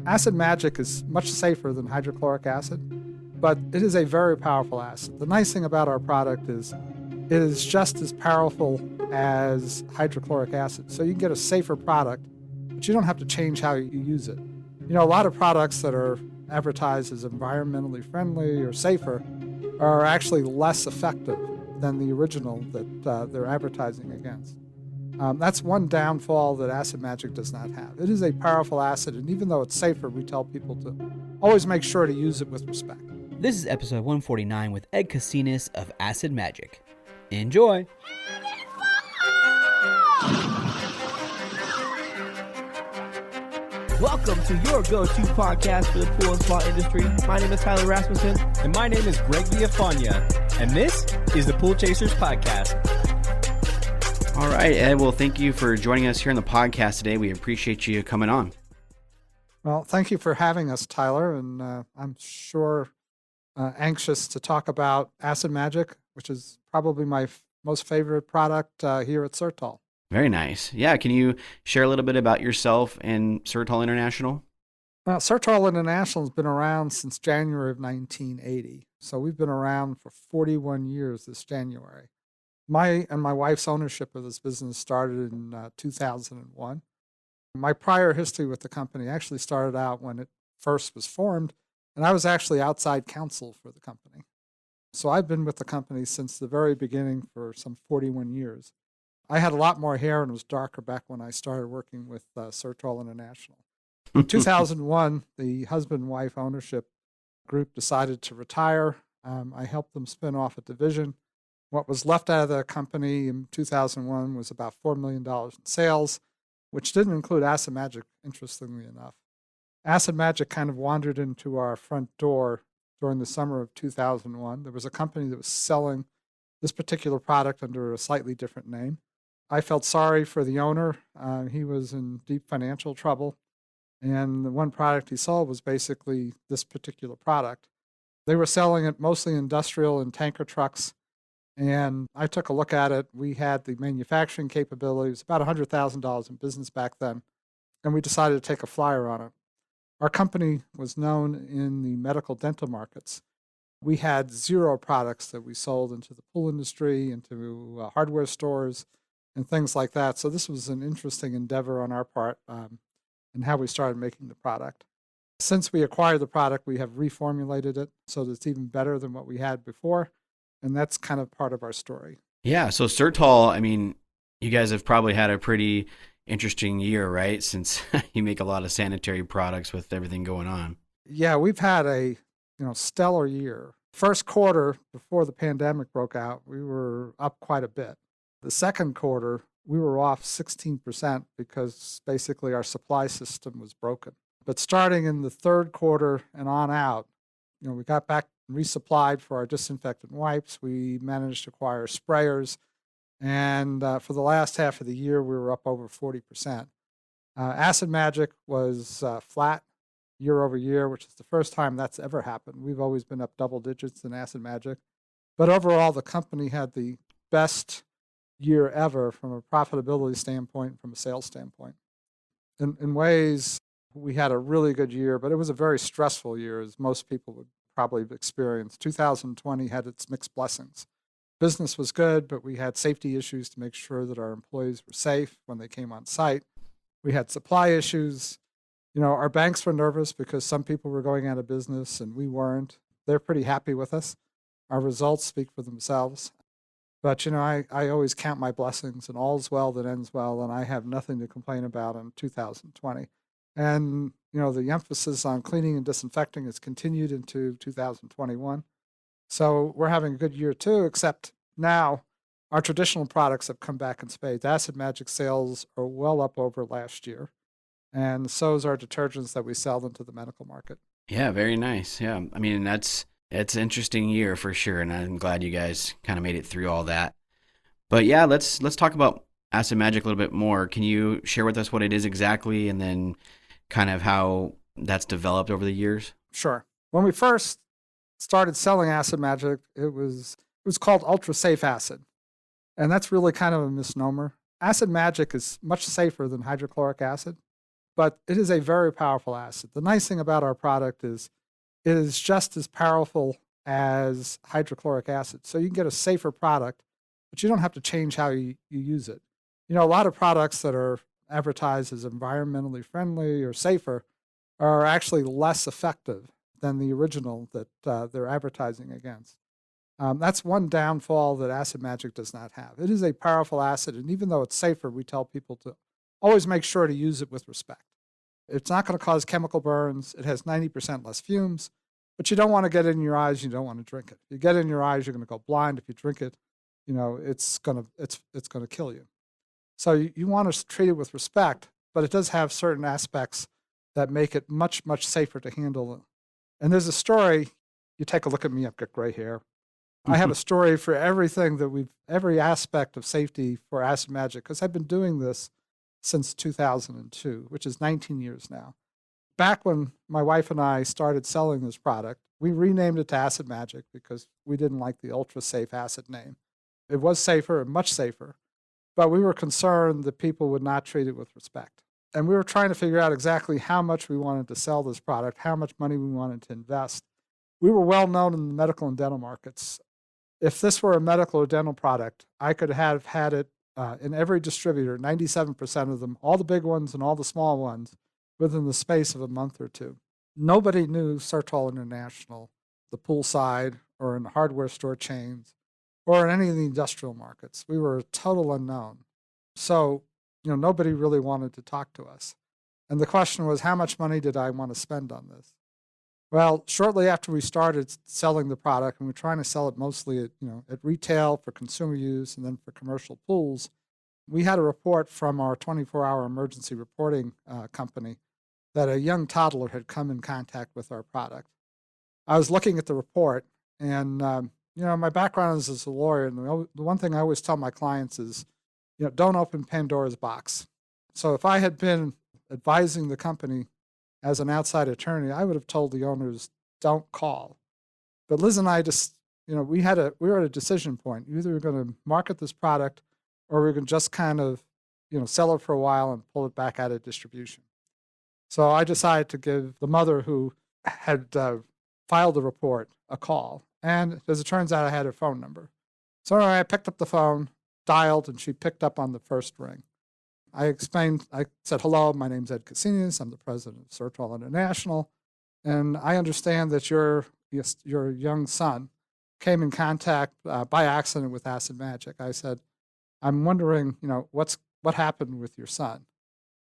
Acid Magic is much safer than hydrochloric acid, but it is a very powerful acid. The nice thing about our product is it is just as powerful as hydrochloric acid. So you can get a safer product, but you don't have to change how you use it. You know, a lot of products that are advertised as environmentally friendly or safer are actually less effective than the original that they're advertising against. That's one downfall that Acid Magic does not have. It is a powerful acid, and even though it's safer, we tell people to always make sure to use it with respect. This is episode 149 with Ed Cassinis of Acid Magic. Enjoy! Welcome to your go-to podcast for the pool and spa industry. My name is Tyler Rasmussen. And my name is Greg Villafania. And this is the Pool Chasers Podcast. All right, Ed. Well, thank you for joining us here on the podcast today. We appreciate you coming on. Well, thank you for having us, Tyler. And I'm sure anxious to talk about Acid Magic, which is probably my most favorite product here at Certol. Very nice. Yeah, can you share a little bit about yourself and Certol International? Well, Certol International has been around since January of 1980. So we've been around for 41 years this January. My and my wife's ownership of this business started in 2001. My prior history with the company actually started out when it first was formed, and I was actually outside counsel for the company. So I've been with the company since the very beginning for some 41 years. I had a lot more hair and was darker back when I started working with Certol International. In 2001, the husband and wife ownership group decided to retire. I helped them spin off a division. What was left out of the company in 2001 was about $4 million in sales, which didn't include Acid Magic, interestingly enough. Acid Magic kind of wandered into our front door during the summer of 2001. There was a company that was selling this particular product under a slightly different name. I felt sorry for the owner. He was in deep financial trouble, and the one product he sold was basically this particular product. They were selling it mostly industrial and tanker trucks, and I took a look at it. We had the manufacturing capabilities, about $100,000 in business back then, and we decided to take a flyer on it. Our company was known in the medical dental markets. We had zero products that we sold into the pool industry, into hardware stores, and things like that. So this was an interesting endeavor on our part in how we started making the product. Since we acquired the product, we have reformulated it so that it's even better than what we had before, and that's kind of part of our story. Yeah, so Certol, I mean, you guys have probably had a pretty interesting year, right? Since you make a lot of sanitary products with everything going on. Yeah, we've had a stellar year. First quarter, before the pandemic broke out, we were up quite a bit. The second quarter, we were off 16% because basically our supply system was broken. But starting in the third quarter and on out, we got back resupplied for our disinfectant wipes. We managed to acquire sprayers. And for the last half of the year, we were up over 40%. Acid Magic was flat year over year, which is the first time that's ever happened. We've always been up double digits in Acid Magic. But overall, the company had the best year ever from a profitability standpoint, from a sales standpoint. In ways, we had a really good year, but it was a very stressful year, as most people would probably have experienced. 2020 had its mixed blessings. Business was good, but we had safety issues to make sure that our employees were safe when they came on site. We had supply issues. Our banks were nervous because some people were going out of business and we weren't. They're pretty happy with us. Our results speak for themselves. But, I always count my blessings, and all's well that ends well, and I have nothing to complain about in 2020. And, the emphasis on cleaning and disinfecting has continued into 2021. So we're having a good year too, except now our traditional products have come back in spades. Acid Magic sales are well up over last year, and so is our detergents that we sell into the medical market. Yeah, very nice. Yeah, I mean, it's an interesting year for sure, and I'm glad you guys kind of made it through all that. But yeah, let's talk about Acid Magic a little bit more. Can you share with us what it is exactly, and then kind of how that's developed over the years? Sure. When we first started selling Acid Magic, it was called Ultra Safe Acid, and that's really kind of a misnomer. Acid Magic is much safer than hydrochloric acid, but it is a very powerful acid. The nice thing about our product is it is just as powerful as hydrochloric acid. So you can get a safer product, but you don't have to change how you use it. You know, a lot of products that are advertised as environmentally friendly or safer are actually less effective than the original that they're advertising against. That's one downfall that Acid Magic does not have. It is a powerful acid, and even though it's safer, we tell people to always make sure to use it with respect. It's not going to cause chemical burns. It has 90% less fumes, but you don't want to get it in your eyes. You don't want to drink it. If you get it in your eyes, you're going to go blind. If you drink it, you know, it's going to kill you. So you want to treat it with respect, but it does have certain aspects that make it much, much safer to handle. And there's a story. You take a look at me, I've got gray hair. I have a story for everything that every aspect of safety for Acid Magic, because I've been doing this since 2002, which is 19 years now. Back when my wife and I started selling this product, we renamed it to Acid Magic because we didn't like the ultra safe acid name. It was safer, much safer, but we were concerned that people would not treat it with respect. And we were trying to figure out exactly how much we wanted to sell this product, how much money we wanted to invest. We were well known in the medical and dental markets. If this were a medical or dental product, I could have had it in every distributor, 97% of them, all the big ones and all the small ones, within the space of a month or two. Nobody knew Certol International, the poolside, or in the hardware store chains, or in any of the industrial markets. We were a total unknown. So, you know, nobody really wanted to talk to us. And the question was, how much money did I want to spend on this? Well, shortly after we started selling the product, and we're trying to sell it mostly at retail for consumer use and then for commercial pools, we had a report from our 24-hour emergency reporting company that a young toddler had come in contact with our product. I was looking at the report, and my background is as a lawyer, and the one thing I always tell my clients is, don't open Pandora's box. So if I had been advising the company as an outside attorney, I would have told the owners, don't call. But Liz and I just, we were at a decision point. Either we're going to market this product or we're going to just kind of, sell it for a while and pull it back out of distribution. So I decided to give the mother who had filed the report a call. And as it turns out, I had her phone number. So anyway, I picked up the phone, dialed, and she picked up on the first ring. I said, hello, my name's Ed Cassinis. I'm the president of Certol International. And I understand that your young son came in contact by accident with Acid Magic. I said, I'm wondering, what happened with your son?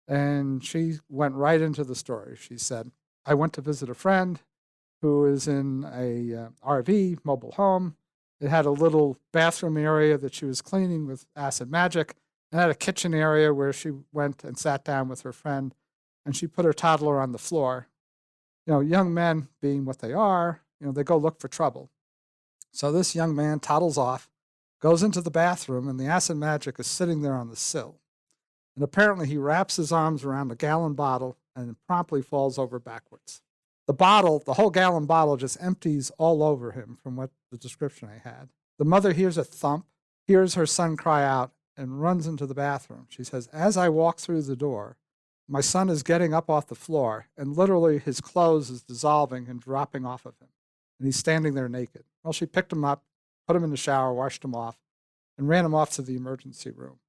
And she went right into the story. She said, I went to visit a friend who is in a RV, mobile home. It had a little bathroom area that she was cleaning with Acid Magic, and had a kitchen area where she went and sat down with her friend, and she put her toddler on the floor. Young men, being what they are, they go look for trouble. So this young man toddles off, goes into the bathroom, and the Acid Magic is sitting there on the sill. And apparently he wraps his arms around a gallon bottle and promptly falls over backwards. The whole gallon bottle just empties all over him from what the description I had. The mother hears a thump, hears her son cry out, and runs into the bathroom. She says, as I walk through the door, my son is getting up off the floor, and literally his clothes is dissolving and dropping off of him. And he's standing there naked. Well, she picked him up, put him in the shower, washed him off, and ran him off to the emergency room.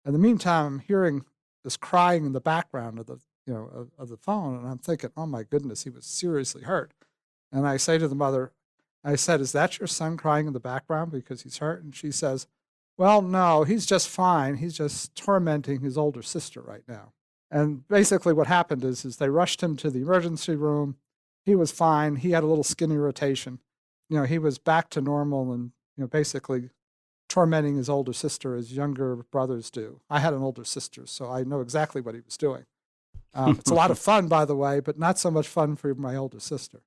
In the meantime, I'm hearing this crying in the background of the phone, and I'm thinking, oh my goodness, he was seriously hurt. And I say to the mother, I said, is that your son crying in the background because he's hurt? And she says, well, no, he's just fine. He's just tormenting his older sister right now. And basically what happened is they rushed him to the emergency room. He was fine. He had a little skin irritation. He was back to normal and, basically tormenting his older sister as younger brothers do. I had an older sister, so I know exactly what he was doing. It's a lot of fun, by the way, but not so much fun for my older sister.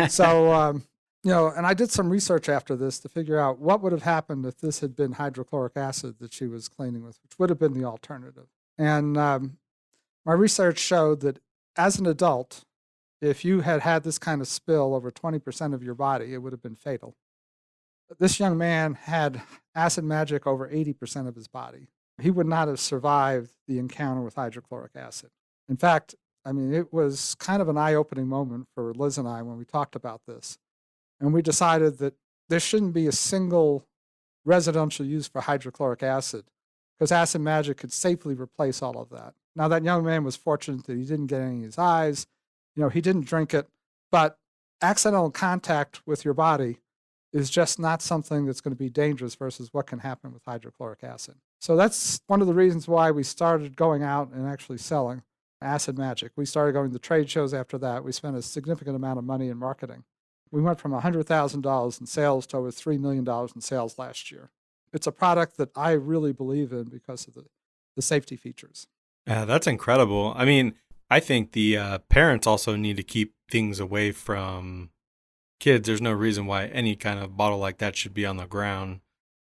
So, and I did some research after this to figure out what would have happened if this had been hydrochloric acid that she was cleaning with, which would have been the alternative. And my research showed that as an adult, if you had this kind of spill over 20% of your body, it would have been fatal. This young man had Acid Magic over 80% of his body. He would not have survived the encounter with hydrochloric acid. In fact, I mean, it was kind of an eye-opening moment for Liz and I when we talked about this. And we decided that there shouldn't be a single residential use for hydrochloric acid because Acid Magic could safely replace all of that. Now, that young man was fortunate that he didn't get any in his eyes. He didn't drink it, but accidental contact with your body is just not something that's going to be dangerous versus what can happen with hydrochloric acid. So that's one of the reasons why we started going out and actually selling Acid Magic. We started going to trade shows after that. We spent a significant amount of money in marketing. We went from $100,000 in sales to over $3 million in sales last year. It's a product that I really believe in because of the safety features. Yeah, that's incredible. I mean, I think the parents also need to keep things away from kids. There's no reason why any kind of bottle like that should be on the ground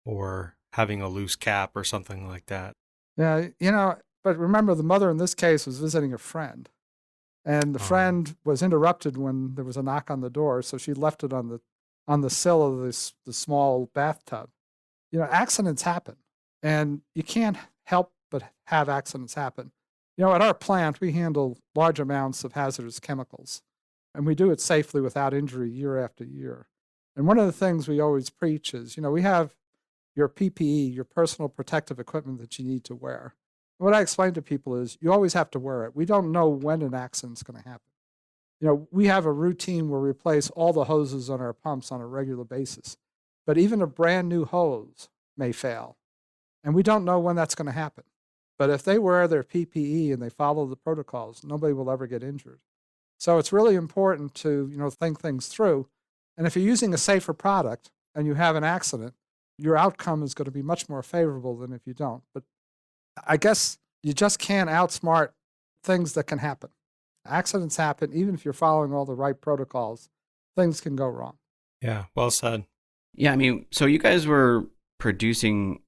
or having a loose cap or something like that. Yeah, but remember the mother in this case was visiting a friend. And the friend was interrupted when there was a knock on the door, so she left it on the sill of the small bathtub. Accidents happen, and you can't help but have accidents happen. At our plant, we handle large amounts of hazardous chemicals, and we do it safely without injury year after year. And one of the things we always preach is, we have your PPE, your personal protective equipment that you need to wear. What I explain to people is you always have to wear it. We don't know when an accident's going to happen. We have a routine where we replace all the hoses on our pumps on a regular basis. But even a brand new hose may fail. And we don't know when that's going to happen. But if they wear their PPE and they follow the protocols, nobody will ever get injured. So it's really important to, think things through. And if you're using a safer product and you have an accident, your outcome is going to be much more favorable than if you don't. But I guess you just can't outsmart things that can happen. Accidents happen, even if you're following all the right protocols, things can go wrong. Yeah, well said. Yeah, I mean, so you guys were producing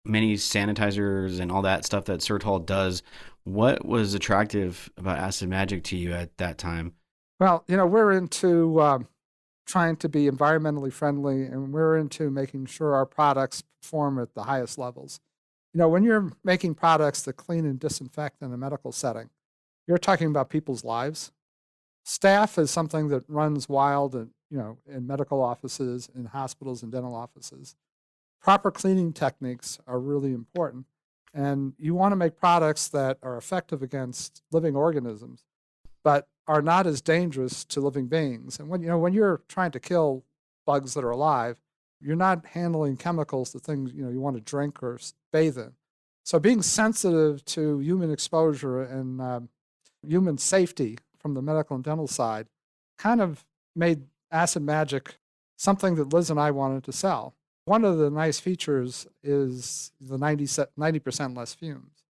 many sanitizers and all that stuff that Certol does. What was attractive about Acid Magic to you at that time? Well, we're into trying to be environmentally friendly, and we're into making sure our products perform at the highest levels. When you're making products that clean and disinfect in a medical setting, you're talking about people's lives. Staff is something that runs wild in medical offices, in hospitals and dental offices. Proper cleaning techniques are really important. And you want to make products that are effective against living organisms, but are not as dangerous to living beings. And when you're trying to kill bugs that are alive, you're not handling chemicals to things you want to drink or bathe in. So being sensitive to human exposure and human safety from the medical and dental side kind of made Acid Magic something that Liz and I wanted to sell. One of the nice features is the 90% less fumes.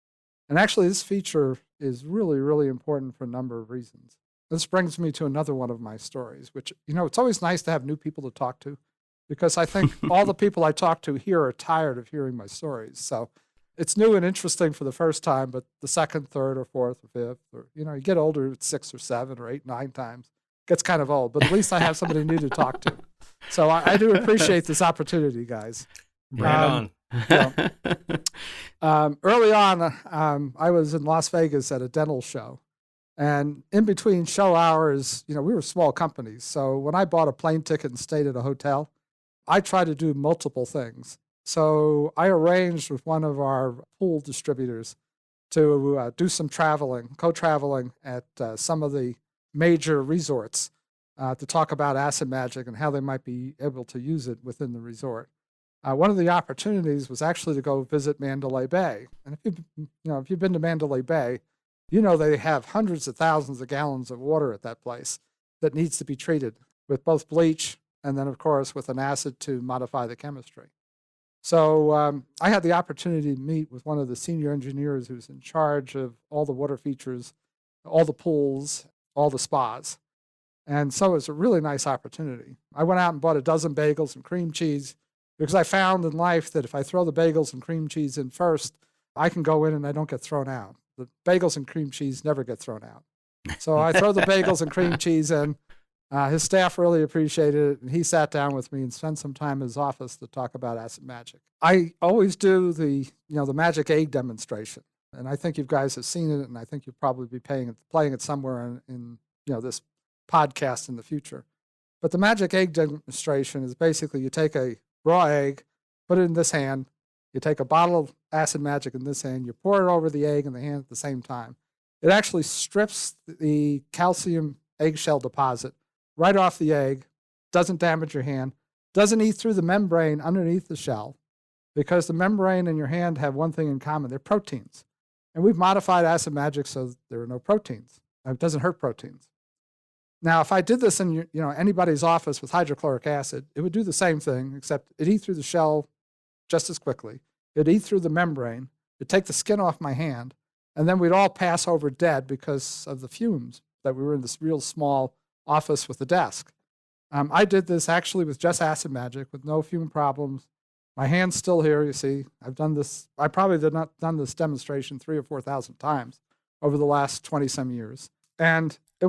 And actually, this feature is really, really important for a number of reasons. This brings me to another one of my stories, which, it's always nice to have new people to talk to, because I think all the people I talk to here are tired of hearing my stories. So it's new and interesting for the first time, but the second, third, or fourth, or fifth, or, you get older, it's 6 or 7 or 8, 9 times. Gets kind of old, but at least I have somebody new to talk to. So I do appreciate this opportunity, guys. Right on. Early on, I was in Las Vegas at a dental show. And in between show hours, we were small companies. So when I bought a plane ticket and stayed at a hotel, I tried to do multiple things. So I arranged with one of our pool distributors to do some co-traveling at some of the major resorts to talk about Acid Magic and how they might be able to use it within the resort. One of the opportunities was actually to go visit Mandalay Bay. And if you've been to Mandalay Bay, they have hundreds of thousands of gallons of water at that place that needs to be treated with both bleach and then, of course, with an acid to modify the chemistry. So I had the opportunity to meet with one of the senior engineers who's in charge of all the water features, all the pools, all the spas. And so it's a really nice opportunity. I went out and bought a dozen bagels and cream cheese because I found in life that if I throw the bagels and cream cheese in first, I can go in and I don't get thrown out. The bagels and cream cheese never get thrown out. So I throw the bagels and cream cheese in. His staff really appreciated it, and he sat down with me and spent some time in his office to talk about Acid Magic. I always do the magic egg demonstration. And I think you guys have seen it, and I think you'll probably be playing it somewhere in this podcast in the future. But the magic egg demonstration is basically you take a raw egg, put it in this hand, you take a bottle of acid magic in this hand, you pour it over the egg in the hand at the same time. It actually strips the calcium eggshell deposit right off the egg, doesn't damage your hand, doesn't eat through the membrane underneath the shell, because the membrane and your hand have one thing in common. They're proteins. And we've modified acid magic so there are no proteins. It doesn't hurt proteins. Now, if I did this in anybody's office with hydrochloric acid, it would do the same thing, except it'd eat through the shell just as quickly. It'd eat through the membrane. It'd take the skin off my hand, and then we'd all pass over dead because of the fumes that we were in this real small office with a desk. I did this actually with just acid magic with no fume problems. My hand's still here, you see. I've done this. I probably did not done this demonstration 3,000 or 4,000 times over the last 20-some years. And he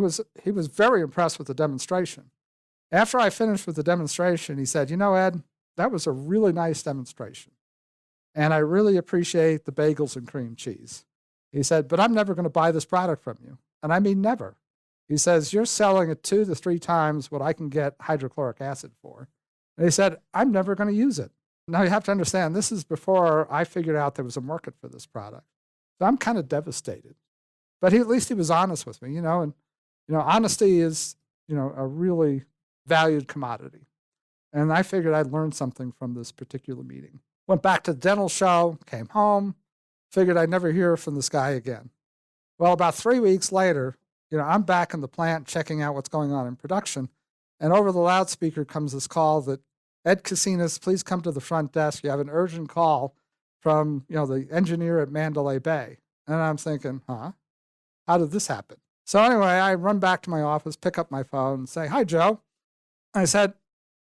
was very impressed with the demonstration. After I finished with the demonstration, he said, Ed, that was a really nice demonstration. And I really appreciate the bagels and cream cheese. He said, but I'm never going to buy this product from you. And I mean never. He says, you're selling it 2 to 3 times what I can get hydrochloric acid for. And he said, I'm never going to use it. Now you have to understand, this is before I figured out there was a market for this product. So I'm kind of devastated. But at least he was honest with me, and honesty is, a really valued commodity. And I figured I'd learn something from this particular meeting. Went back to the dental show, came home, figured I'd never hear from this guy again. Well, about 3 weeks later, I'm back in the plant checking out what's going on in production. And over the loudspeaker comes this call that, Ed Cassinis, please come to the front desk. You have an urgent call from, the engineer at Mandalay Bay. And I'm thinking, how did this happen? So anyway, I run back to my office, pick up my phone, and say, hi, Joe. I said,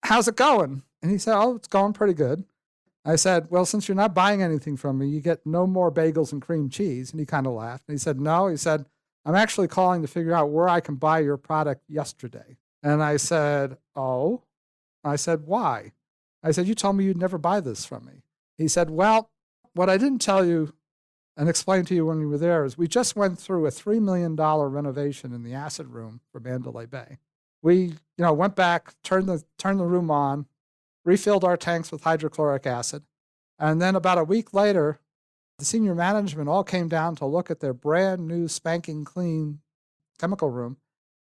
how's it going? And he said, oh, it's going pretty good. I said, well, since you're not buying anything from me, you get no more bagels and cream cheese. And he kind of laughed. And he said, no. He said, I'm actually calling to figure out where I can buy your product yesterday. And I said, oh. I said, why? I said, you told me you'd never buy this from me. He said, well, what I didn't tell you and explain to you when you were there is we just went through a $3 million renovation in the acid room for Mandalay Bay. We, went back, turned the room on, refilled our tanks with hydrochloric acid, and then about a week later, the senior management all came down to look at their brand new spanking clean chemical room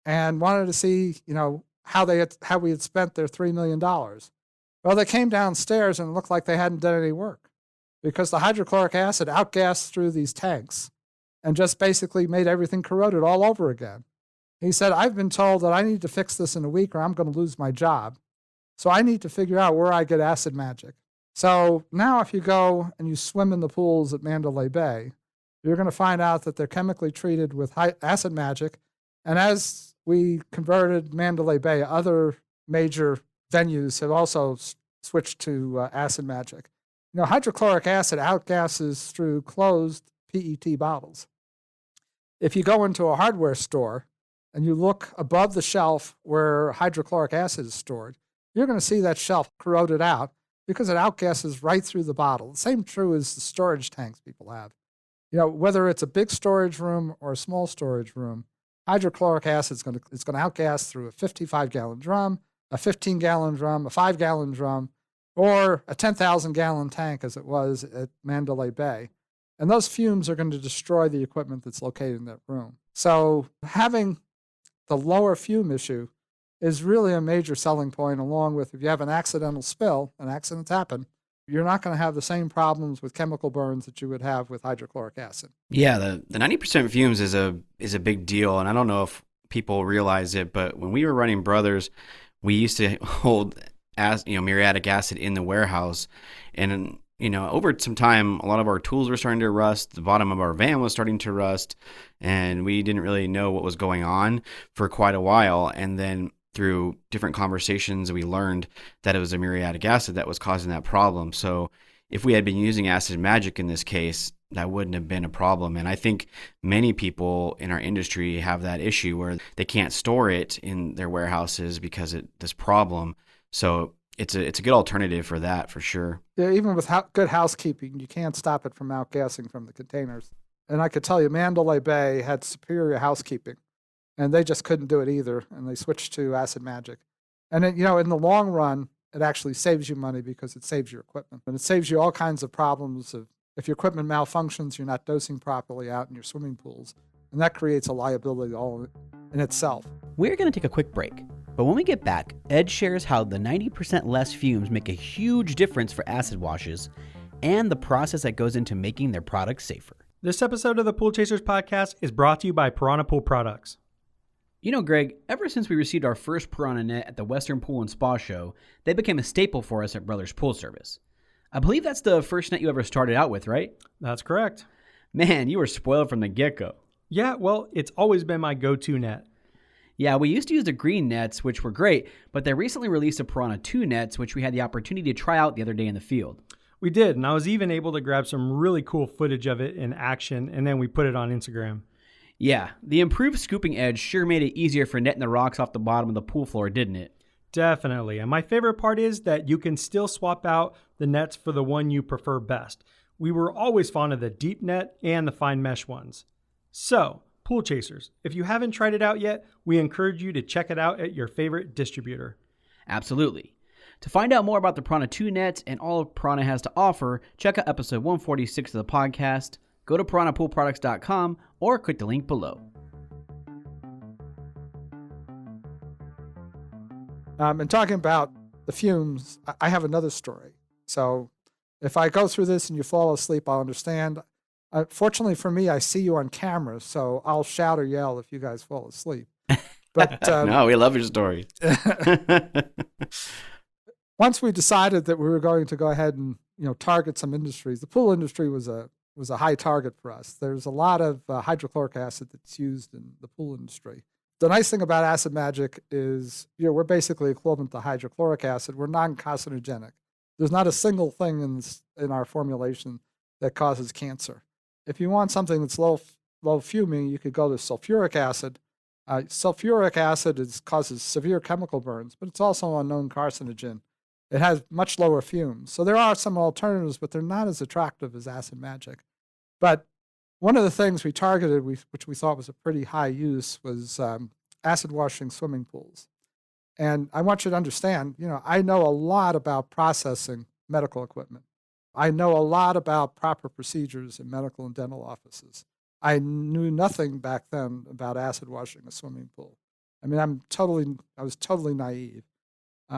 and wanted to see, how we had spent their $3 million. Well, they came downstairs and it looked like they hadn't done any work, because the hydrochloric acid outgassed through these tanks and just basically made everything corroded all over again. He said, I've been told that I need to fix this in a week or I'm going to lose my job. So I need to figure out where I get acid magic. So now if you go and you swim in the pools at Mandalay Bay, you're going to find out that they're chemically treated with acid magic. And as we converted Mandalay Bay, other major venues have also switched to acid magic. Hydrochloric acid outgasses through closed PET bottles. If you go into a hardware store and you look above the shelf where hydrochloric acid is stored, you're going to see that shelf corroded out because it outgasses right through the bottle. The same true as the storage tanks people have. Whether it's a big storage room or a small storage room, hydrochloric acid is going to outgas through a 55-gallon drum, a 15-gallon drum, a 5-gallon drum, or a 10,000-gallon tank as it was at Mandalay Bay. And those fumes are going to destroy the equipment that's located in that room. So having the lower fume issue is really a major selling point, along with if you have an accidental spill, and accidents happen, you're not going to have the same problems with chemical burns that you would have with hydrochloric acid. Yeah, the 90% fumes is a big deal, and I don't know if people realize it, but when we were running Brothers, we used to hold muriatic acid in the warehouse, and over some time, a lot of our tools were starting to rust. The bottom of our van was starting to rust, and we didn't really know what was going on for quite a while. And then through different conversations, we learned that it was a muriatic acid that was causing that problem. So if we had been using acid magic in this case, that wouldn't have been a problem. And I think many people in our industry have that issue where they can't store it in their warehouses because of this problem. So it's a good alternative for that, for sure. Yeah, even with good housekeeping, you can't stop it from outgassing from the containers. And I could tell you Mandalay Bay had superior housekeeping, and they just couldn't do it either, and they switched to Acid Magic. And in the long run, it actually saves you money because it saves your equipment. And it saves you all kinds of problems of if your equipment malfunctions, you're not dosing properly out in your swimming pools. And that creates a liability all in itself. We're going to take a quick break. But when we get back, Ed shares how the 90% less fumes make a huge difference for acid washes and the process that goes into making their products safer. This episode of the Pool Chasers podcast is brought to you by Piranha Pool Products. You know, Greg, ever since we received our first Piranha net at the Western Pool and Spa Show, they became a staple for us at Brothers Pool Service. I believe that's the first net you ever started out with, right? That's correct. Man, you were spoiled from the get-go. Yeah, well, it's always been my go-to net. Yeah, we used to use the green nets, which were great, but they recently released the Piranha 2 nets, which we had the opportunity to try out the other day in the field. We did, and I was even able to grab some really cool footage of it in action, and then we put it on Instagram. Yeah, the improved scooping edge sure made it easier for netting the rocks off the bottom of the pool floor, didn't it? Definitely, and my favorite part is that you can still swap out the nets for the one you prefer best. We were always fond of the deep net and the fine mesh ones. So, Pool Chasers, if you haven't tried it out yet, we encourage you to check it out at your favorite distributor. Absolutely. To find out more about the Piranha 2 nets and all Piranha has to offer, check out episode 146 of the podcast, go to piranhapoolproducts.com, or click the link below. And talking about the fumes, I have another story. So if I go through this and you fall asleep, I'll understand. Fortunately for me, I see you on camera, so I'll shout or yell if you guys fall asleep. But no, we love your stories. Once we decided that we were going to go ahead and target some industries, the pool industry was a high target for us. There's a lot of hydrochloric acid that's used in the pool industry. The nice thing about Acid Magic is we're basically equivalent to hydrochloric acid. We're non-carcinogenic. There's not a single thing in our formulation that causes cancer. If you want something that's low fuming, you could go to sulfuric acid. Sulfuric acid causes severe chemical burns, but it's also a known carcinogen. It has much lower fumes. So there are some alternatives, but they're not as attractive as Acid Magic. But one of the things we targeted, which we thought was a pretty high use, was acid washing swimming pools. And I want you to understand, I know a lot about processing medical equipment. I know a lot about proper procedures in medical and dental offices. I knew nothing back then about acid washing a swimming pool. I mean, I was totally naive.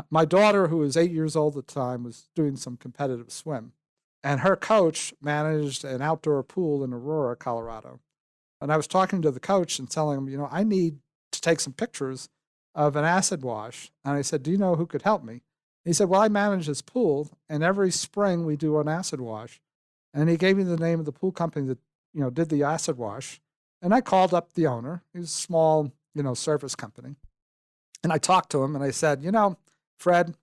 My daughter, who was 8 years old at the time, was doing some competitive swim. And her coach managed an outdoor pool in Aurora, Colorado. And I was talking to the coach and telling him, I need to take some pictures of an acid wash. And I said, do you know who could help me? He said, well, I manage this pool, and every spring we do an acid wash. And he gave me the name of the pool company that, did the acid wash. And I called up the owner. He was a small, service company. And I talked to him, and I said, Fred,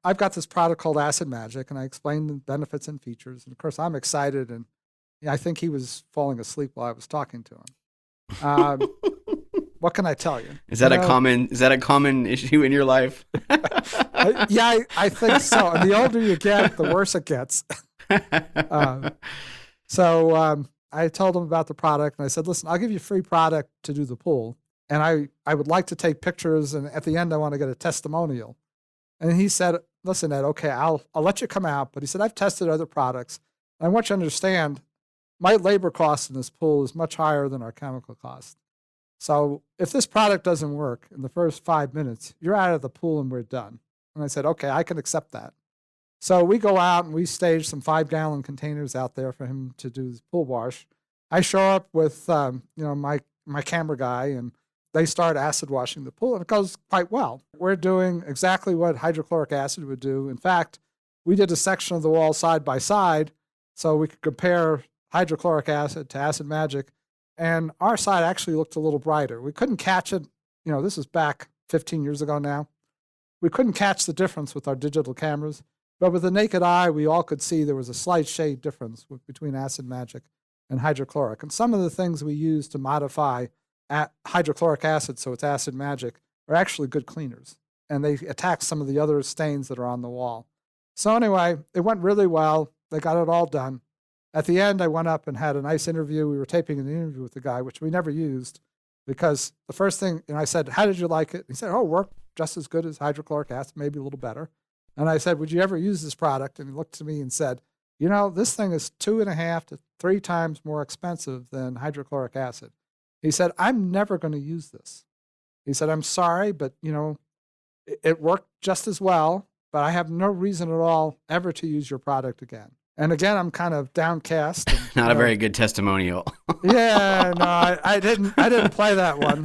I've got this product called Acid Magic, and I explained the benefits and features. And, of course, I'm excited, and I think he was falling asleep while I was talking to him. What can I tell you? Is that a common issue in your life? I think so. And the older you get, the worse it gets. So I told him about the product, and I said, listen, I'll give you a free product to do the pool. And I would like to take pictures, and at the end, I want to get a testimonial. And he said, listen, Ed, okay, I'll let you come out. But he said, I've tested other products. And I want you to understand, my labor cost in this pool is much higher than our chemical cost. So if this product doesn't work in the first 5 minutes, you're out of the pool and we're done. And I said, okay, I can accept that. So we go out and we stage some 5-gallon containers out there for him to do his pool wash. I show up with, my camera guy, and they start acid washing the pool, and it goes quite well. We're doing exactly what hydrochloric acid would do. In fact, we did a section of the wall side by side so we could compare hydrochloric acid to Acid Magic, and our side actually looked a little brighter. We couldn't catch it. This is back 15 years ago now. We couldn't catch the difference with our digital cameras, but with the naked eye, we all could see there was a slight shade difference between Acid Magic and hydrochloric. And some of the things we use to modify hydrochloric acid, so it's Acid Magic, are actually good cleaners, and they attack some of the other stains that are on the wall. So anyway, it went really well. They got it all done. At the end, I went up and had a nice interview. We were taping an interview with the guy, which we never used, because the first thing, and I said, how did you like it? He said, oh, it worked just as good as hydrochloric acid, maybe a little better. And I said, would you ever use this product? And he looked at me and said, you know, this thing is 2.5 to 3 times more expensive than hydrochloric acid. He said, I'm never going to use this. He said, I'm sorry, but, you know, it worked just as well, but I have no reason at all ever to use your product again. And again, I'm kind of downcast. And, Not a very good testimonial. Yeah, no, I didn't play that one.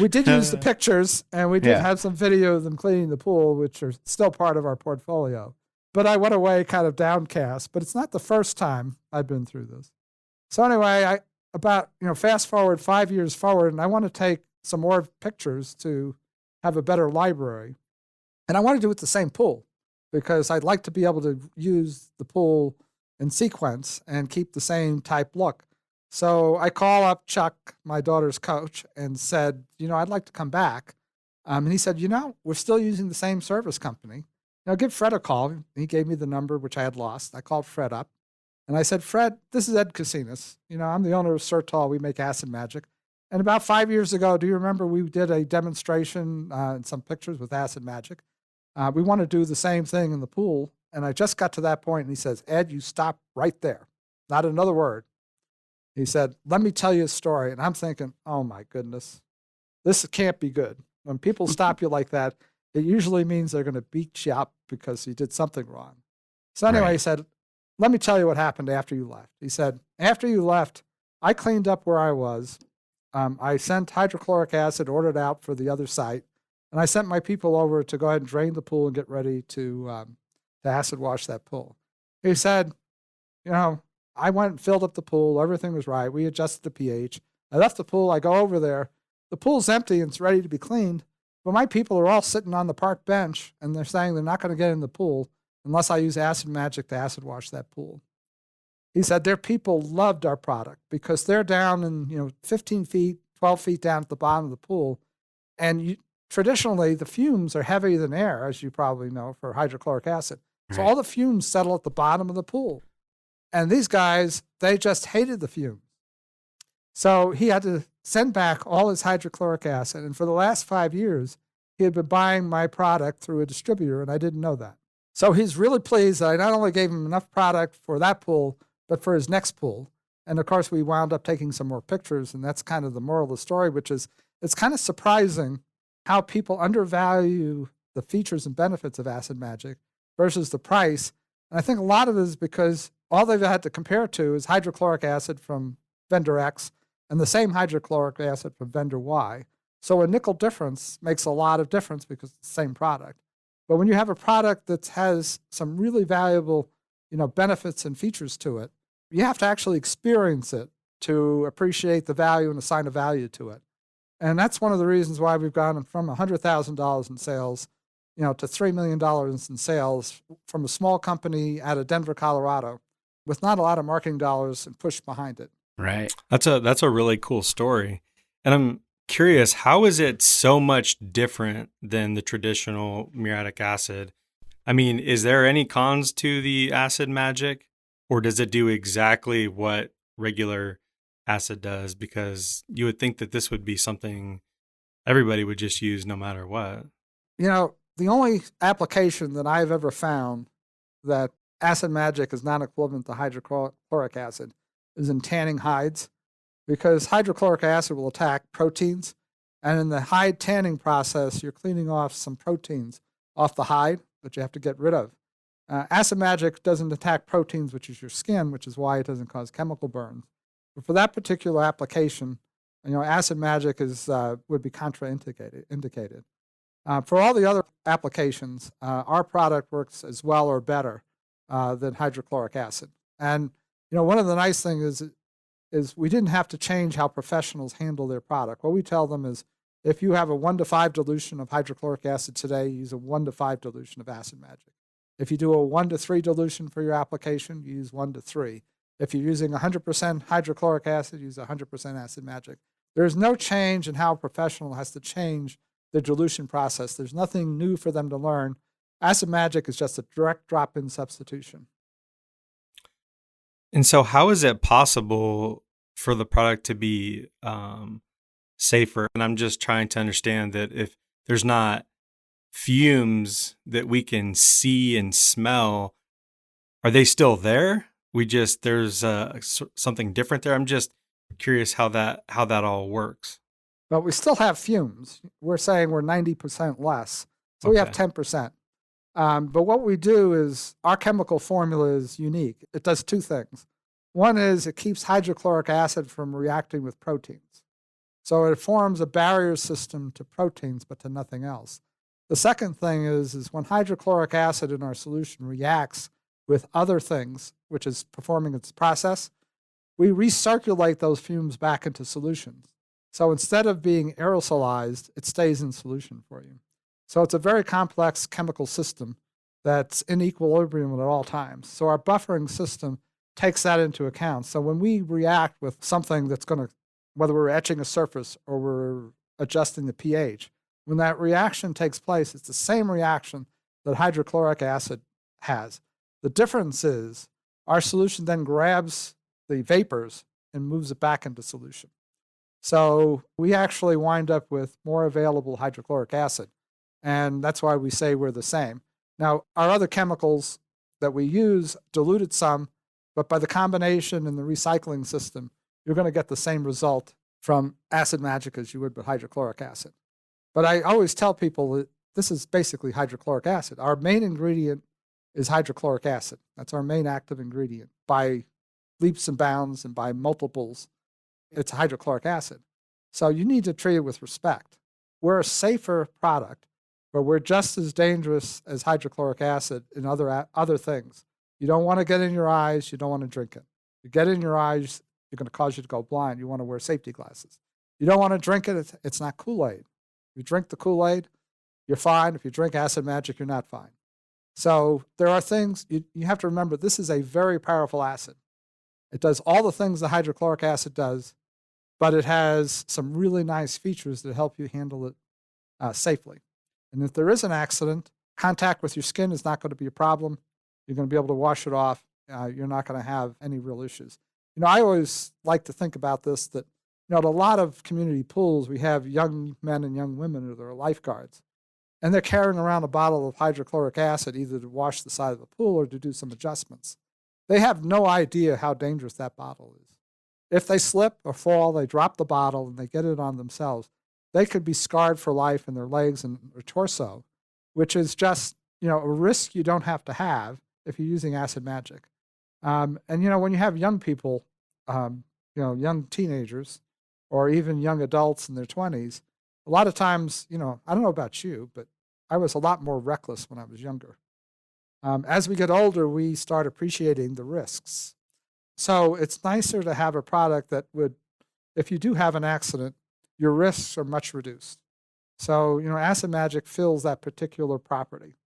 We did use the pictures, and we did have some video of them cleaning the pool, which are still part of our portfolio. But I went away kind of downcast. But it's not the first time I've been through this. So anyway, fast forward 5 years forward, and I want to take some more pictures to have a better library. And I want to do it with the same pool, because I'd like to be able to use the pool in sequence and keep the same type look. So I call up Chuck, my daughter's coach, and said, you know, I'd like to come back. And he said, you know, we're still using the same service company. Now give Fred a call. He gave me the number, which I had lost. I called Fred up, and I said, Fred, this is Ed Cassinis. You know, I'm the owner of Certol. We make acid magic. And about 5 years ago, do you remember we did a demonstration and some pictures with acid magic? We want to do the same thing in the pool. And I just got to that point, and he says, Ed, you stop right there. Not another word. He said, let me tell you a story. And I'm thinking, oh, my goodness, this can't be good. When people stop you like that, it usually means they're going to beat you up because you did something wrong. So anyway, He said, let me tell you what happened after you left. He said, after you left, I cleaned up where I was. I sent hydrochloric acid, ordered out for the other site. And I sent my people over to go ahead and drain the pool and get ready to acid wash that pool. He said, you know, I went and filled up the pool. Everything was right. We adjusted the pH. I left the pool. I go over there. The pool's empty and it's ready to be cleaned. But my people are all sitting on the park bench, and they're saying they're not going to get in the pool unless I use acid magic to acid wash that pool. He said their people loved our product because they're down in 15 feet, 12 feet down at the bottom of the pool. And traditionally, the fumes are heavier than air, as you probably know, for hydrochloric acid. So all the fumes settle at the bottom of the pool. And these guys, they just hated the fumes. So he had to send back all his hydrochloric acid. And for the last 5 years, he had been buying my product through a distributor, and I didn't know that. So he's really pleased that I not only gave him enough product for that pool, but for his next pool. And of course, we wound up taking some more pictures, and that's kind of the moral of the story, which is it's kind of surprising how people undervalue the features and benefits of acid magic versus the price. And I think a lot of it is because all they've had to compare to is hydrochloric acid from vendor X and the same hydrochloric acid from vendor Y. So a nickel difference makes a lot of difference because it's the same product. But when you have a product that has some really valuable, benefits and features to it, you have to actually experience it to appreciate the value and assign a value to it. And that's one of the reasons why we've gone from $100,000 in sales, to $3 million in sales from a small company out of Denver, Colorado, with not a lot of marketing dollars and push behind it. Right. That's a really cool story. And I'm curious, how is it so much different than the traditional muriatic acid? I mean, is there any cons to the acid magic, or does it do exactly what regular acid does? Because you would think that this would be something everybody would just use no matter what. The only application that I've ever found that acid magic is not equivalent to hydrochloric acid is in tanning hides, because hydrochloric acid will attack proteins. And in the hide tanning process, you're cleaning off some proteins off the hide that you have to get rid of. Acid magic doesn't attack proteins, which is your skin, which is why it doesn't cause chemical burns. But for that particular application, acid magic would be contraindicated. For all the other applications, our product works as well or better than hydrochloric acid. And one of the nice things is we didn't have to change how professionals handle their product. What we tell them is, if you have a 1-to-5 dilution of hydrochloric acid today, use a 1-to-5 dilution of acid magic. If you do a 1-to-3 dilution for your application, you use 1-to-3. If you're using 100% hydrochloric acid, use 100% acid magic. There's no change in how a professional has to change the dilution process. There's nothing new for them to learn. Acid magic is just a direct drop-in substitution. And so, how is it possible for the product to be safer? And I'm just trying to understand that if there's not fumes that we can see and smell, are they still there? There's something different there. I'm just curious how that all works. But we still have fumes. We're saying we're 90% less. So we have Okay. 10%. But what we do is our chemical formula is unique. It does two things. One is it keeps hydrochloric acid from reacting with proteins. So it forms a barrier system to proteins, but to nothing else. The second thing is when hydrochloric acid in our solution reacts with other things, which is performing its process, we recirculate those fumes back into solutions. So instead of being aerosolized, it stays in solution for you. So it's a very complex chemical system that's in equilibrium at all times. So our buffering system takes that into account. So when we react with something that's going to, whether we're etching a surface or we're adjusting the pH, when that reaction takes place, it's the same reaction that hydrochloric acid has. The difference is our solution then grabs the vapors and moves it back into solution. So we actually wind up with more available hydrochloric acid. And that's why we say we're the same. Now, our other chemicals that we use diluted some, but by the combination and the recycling system, you're going to get the same result from acid magic as you would with hydrochloric acid. But I always tell people that this is basically hydrochloric acid. Our main ingredient is hydrochloric acid. That's our main active ingredient. By leaps and bounds and by multiples, it's hydrochloric acid. So you need to treat it with respect. We're a safer product, but we're just as dangerous as hydrochloric acid in other things. You don't want to get in your eyes. You don't want to drink it. You get in your eyes, you're going to cause you to go blind. You want to wear safety glasses. You don't want to drink it. It's not Kool-Aid. If you drink the Kool-Aid, you're fine. If you drink acid magic, you're not fine. So there are things you have to remember. This is a very powerful acid. It does all the things the hydrochloric acid does, but it has some really nice features that help you handle it safely. And if there is an accident, contact with your skin is not going to be a problem. You're going to be able to wash it off. You're not going to have any real issues. I always like to think about this, that, at a lot of community pools, we have young men and young women who are lifeguards. And they're carrying around a bottle of hydrochloric acid either to wash the side of the pool or to do some adjustments. They have no idea how dangerous that bottle is. If they slip or fall, they drop the bottle and they get it on themselves, they could be scarred for life in their legs and their torso, which is just, a risk you don't have to have if you're using acid magic. And, when you have young people, young teenagers or even young adults in their 20s, a lot of times, I don't know about you, but I was a lot more reckless when I was younger. As we get older, we start appreciating the risks. So it's nicer to have a product that would, if you do have an accident, your risks are much reduced. So, acid magic fills that particular property.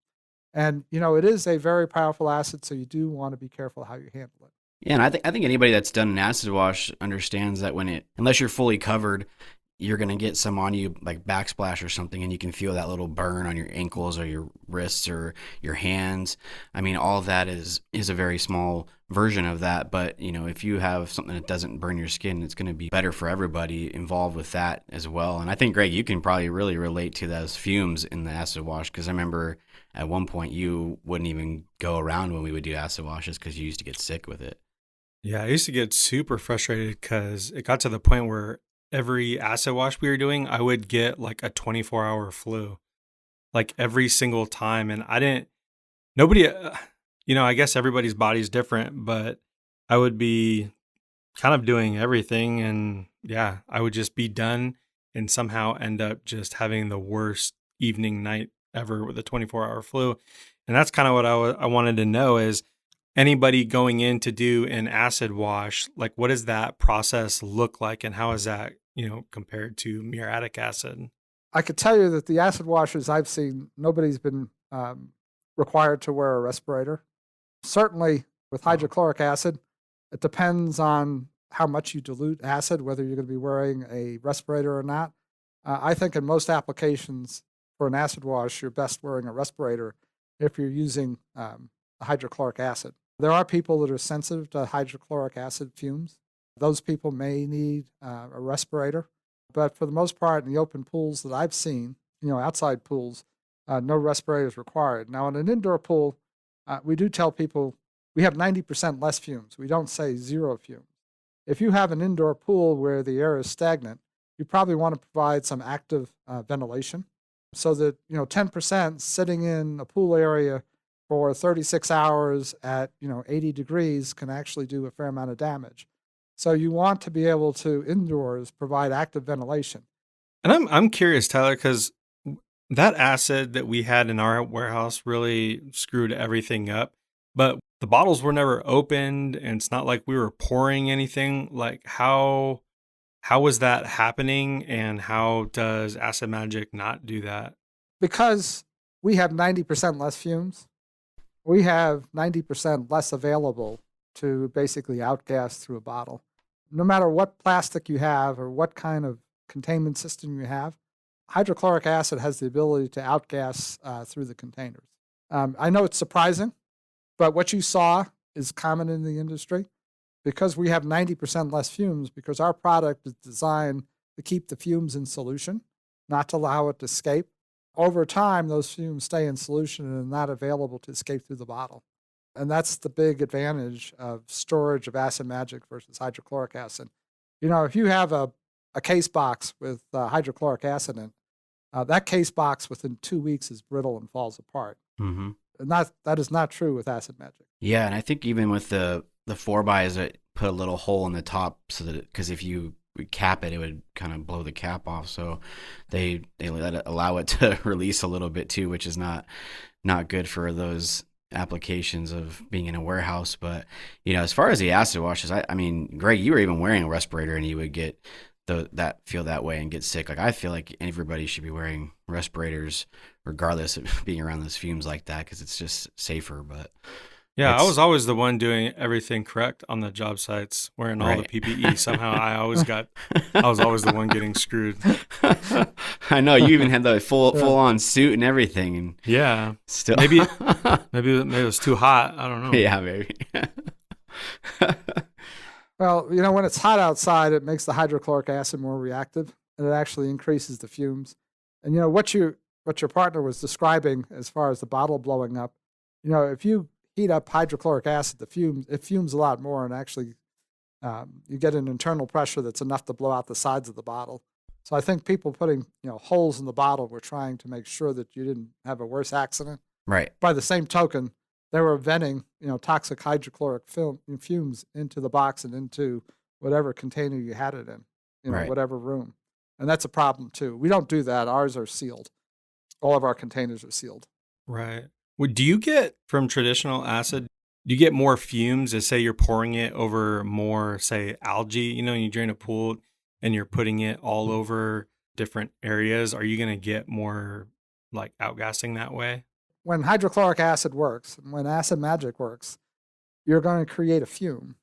And, it is a very powerful acid, so you do want to be careful how you handle it. Yeah, and I think anybody that's done an acid wash understands that unless you're fully covered, you're going to get some on you, like backsplash or something, and you can feel that little burn on your ankles or your wrists or your hands. I mean, all of that is a very small version of that. But, if you have something that doesn't burn your skin, it's going to be better for everybody involved with that as well. And I think, Greg, you can probably really relate to those fumes in the acid wash, because I remember at one point you wouldn't even go around when we would do acid washes because you used to get sick with it. Yeah, I used to get super frustrated because it got to the point where every acid wash we were doing, I would get like a 24-hour flu, like every single time. And I guess everybody's body's different, but I would be kind of doing everything. And yeah, I would just be done and somehow end up just having the worst evening night ever with a 24-hour flu. And that's kind of what I wanted to know is, anybody going in to do an acid wash, like what does that process look like and how is that, compared to muriatic acid? I could tell you that the acid washes I've seen, nobody's been required to wear a respirator. Certainly with hydrochloric acid, it depends on how much you dilute acid, whether you're going to be wearing a respirator or not. I think in most applications for an acid wash, you're best wearing a respirator if you're using hydrochloric acid. There are people that are sensitive to hydrochloric acid fumes. Those people may need a respirator. But for the most part, in the open pools that I've seen, outside pools, no respirator is required. Now, in an indoor pool, we do tell people we have 90% less fumes. We don't say zero fumes. If you have an indoor pool where the air is stagnant, you probably want to provide some active ventilation so that 10% sitting in a pool area for 36 hours at 80 degrees can actually do a fair amount of damage. So you want to be able to indoors provide active ventilation. And I'm curious, Tyler, because that acid that we had in our warehouse really screwed everything up. But the bottles were never opened, and it's not like we were pouring anything. Like how was that happening, and how does Acid Magic not do that? Because we have 90% less fumes, we have 90% less available to basically outgas through a bottle. No matter what plastic you have or what kind of containment system you have, hydrochloric acid has the ability to outgas through the containers. I know it's surprising, but what you saw is common in the industry because we have 90% less fumes, because our product is designed to keep the fumes in solution, not to allow it to escape. Over time, those fumes stay in solution and are not available to escape through the bottle. And that's the big advantage of storage of Acid Magic versus hydrochloric acid. If you have a case box with hydrochloric acid in it, that case box within 2 weeks is brittle and falls apart. Mm-hmm. And that is not true with Acid Magic. Yeah, and I think even with the 4-bys, it put a little hole in the top so that because if you cap it, it would kind of blow the cap off. So they allow it to release a little bit too, which is not good for those applications of being in a warehouse. But as far as the acid washes, I mean, Greg, you were even wearing a respirator and you would get feel that way and get sick. Like I feel like everybody should be wearing respirators regardless of being around those fumes like that, because it's just safer. But yeah, I was always the one doing everything correct on the job sites, wearing all the PPE. Somehow I was always the one getting screwed. I know, you even had the full on suit and everything, and yeah, still maybe it was too hot. I don't know. Yeah, maybe. Well, when it's hot outside, it makes the hydrochloric acid more reactive, and it actually increases the fumes. And what your partner was describing as far as the bottle blowing up, if you heat up hydrochloric acid, it fumes a lot more, and actually you get an internal pressure that's enough to blow out the sides of the bottle. So I think people putting holes in the bottle were trying to make sure that you didn't have a worse accident. Right. By the same token, they were venting toxic hydrochloric fumes into the box and into whatever container you had it in, right. Whatever room. And that's a problem too. We don't do that. Ours are sealed. All of our containers are sealed. Right. Do you get, from traditional acid, do you get more fumes as, say, you're pouring it over more, say, algae? You drain a pool and you're putting it all over different areas. Are you going to get more like outgassing that way? When hydrochloric acid works, and when Acid Magic works, you're going to create a fume.